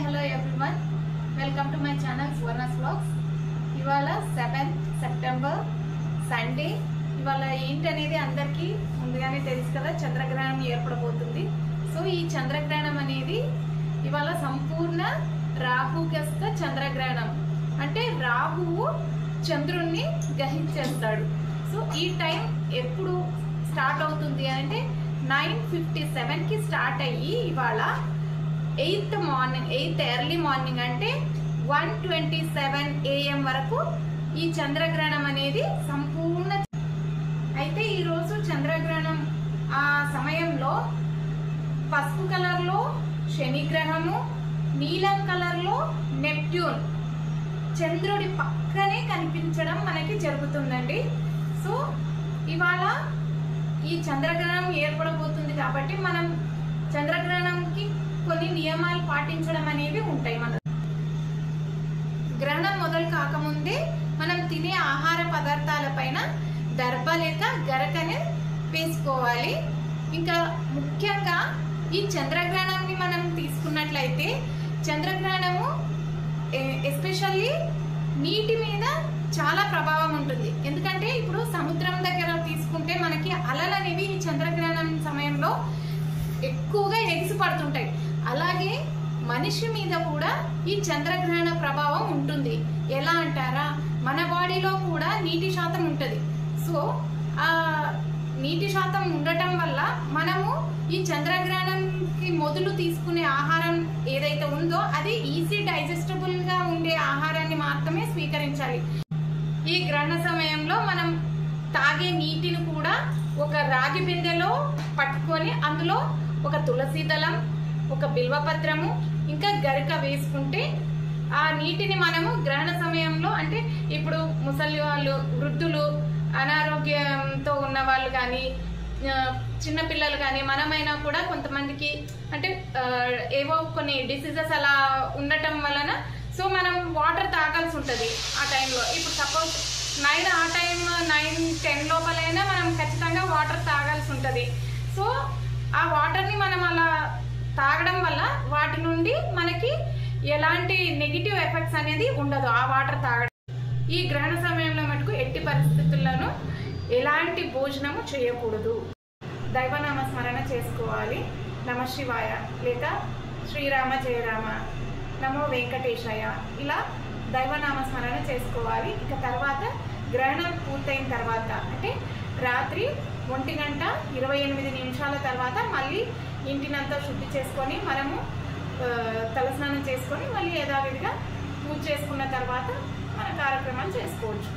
hello everyone. Welcome to my channel Swarna's Vlogs. ఇవాళ 7th September Sunday. ఇవాళ ఏంటనేది అందరికీ ముందుగానే తెలుసు కదా, చంద్రగ్రహణం ఏర్పడబోతుంది. సో ఈ చంద్రగ్రహణం అనేది ఇవాళ సంపూర్ణ రాహుగ్రస్త చంద్రగ్రహణం. అంటే రాహువు చంద్రుణ్ణి గ్రహించేస్తాడు. సో ఈ టైం ఎప్పుడు స్టార్ట్ అవుతుంది అంటే 9:57కి స్టార్ట్ అయ్యి ఇవాళ 8th ఎర్లీ మార్నింగ్ అంటే 1:27 AM వరకు ఈ చంద్రగ్రహణం అనేది సంపూర్ణ. అయితే ఈరోజు చంద్రగ్రహణం ఆ సమయంలో పసుపు కలర్లో శనిగ్రహము, నీలం కలర్లో నెప్ట్యూన్ చంద్రుడి పక్కనే కనిపించడం మనకి జరుగుతుందండి. సో ఇవాళ ఈ చంద్రగ్రహణం ఏర్పడబోతుంది కాబట్టి మనం చంద్రగ్రహణంకి కొన్ని నియమాలు పాటించడం అనేవి ఉంటాయి. మన గ్రహణం మొదలు కాకముందే మనం తినే ఆహార పదార్థాల పైన దర్భ లేక గరకని వేసుకోవాలి. ఇంకా ముఖ్యంగా ఈ చంద్రగ్రహణాన్ని మనం తీసుకున్నట్లయితే చంద్రగ్రహణము ఎస్పెషల్లీ నీటి మీద చాలా ప్రభావం ఉంటుంది. ఎందుకంటే ఇప్పుడు సముద్రం దగ్గర తీసుకుంటే మనకి అలలు అనేవి ఈ చంద్రగ్రహణం సమయంలో ఎక్కువగా ఎగిసి పడుతుంటాయి. అలాగే మనిషి మీద కూడా ఈ చంద్రగ్రహణ ప్రభావం ఉంటుంది. ఎలా అంటారా, మన బాడీలో కూడా నీటి శాతం ఉంటుంది. సో ఆ నీటి శాతం ఉండటం వల్ల మనము ఈ చంద్రగ్రహణంకి మొదలు తీసుకునే ఆహారం ఏదైతే ఉందో అది ఈజీ డైజెస్టబుల్ గా ఉండే ఆహారాన్ని మాత్రమే స్వీకరించాలి. ఈ గ్రహణ సమయంలో మనం తాగే నీటిని కూడా ఒక రాగి బిందెలో పట్టుకొని అందులో ఒక తులసి దళం, ఒక బిల్వపత్రము, ఇంకా గరిక వేసుకుంటే ఆ నీటిని మనము గ్రహణ సమయంలో, అంటే ఇప్పుడు ముసలి వాళ్ళు, వృద్ధులు, అనారోగ్యంతో ఉన్న వాళ్ళు కానీ, చిన్నపిల్లలు కానీ, మనమైనా కూడా కొంతమందికి అంటే ఏవో కొన్ని డిసీజెస్ అలా ఉండటం వలన సో మనం వాటర్ తాగాల్సి ఉంటుంది ఆ టైంలో. ఇప్పుడు సపోజ్ 9-10 లోపలైనా మనం ఖచ్చితంగా వాటర్ తాగాల్సి ఉంటుంది. సో ఆ వాటర్ని మనం అలా తాగడం వల్ల వాటి నుండి మనకి ఎలాంటి నెగిటివ్ ఎఫెక్ట్స్ అనేది ఉండదు ఆ వాటర్ తాగడం. ఈ గ్రహణ సమయంలో మటుకు ఎట్టి పరిస్థితుల్లోనూ ఎలాంటి భోజనము చేయకూడదు. దైవనామ స్మరణ చేసుకోవాలి. నమ శివాయ లేక శ్రీరామ జయరామ, నమో వెంకటేశాయ, ఇలా దైవనామ స్మరణ చేసుకోవాలి. ఇక తర్వాత గ్రహణం పూర్తయిన తర్వాత అంటే రాత్రి 1:28 తర్వాత మళ్ళీ ఇంటినంతా శుద్ధి చేసుకొని మనము తలస్నానం చేసుకొని మళ్ళీ యథావిధిగా పూజ చేసుకున్న తర్వాత మన కార్యక్రమాలు చేసుకోవచ్చు.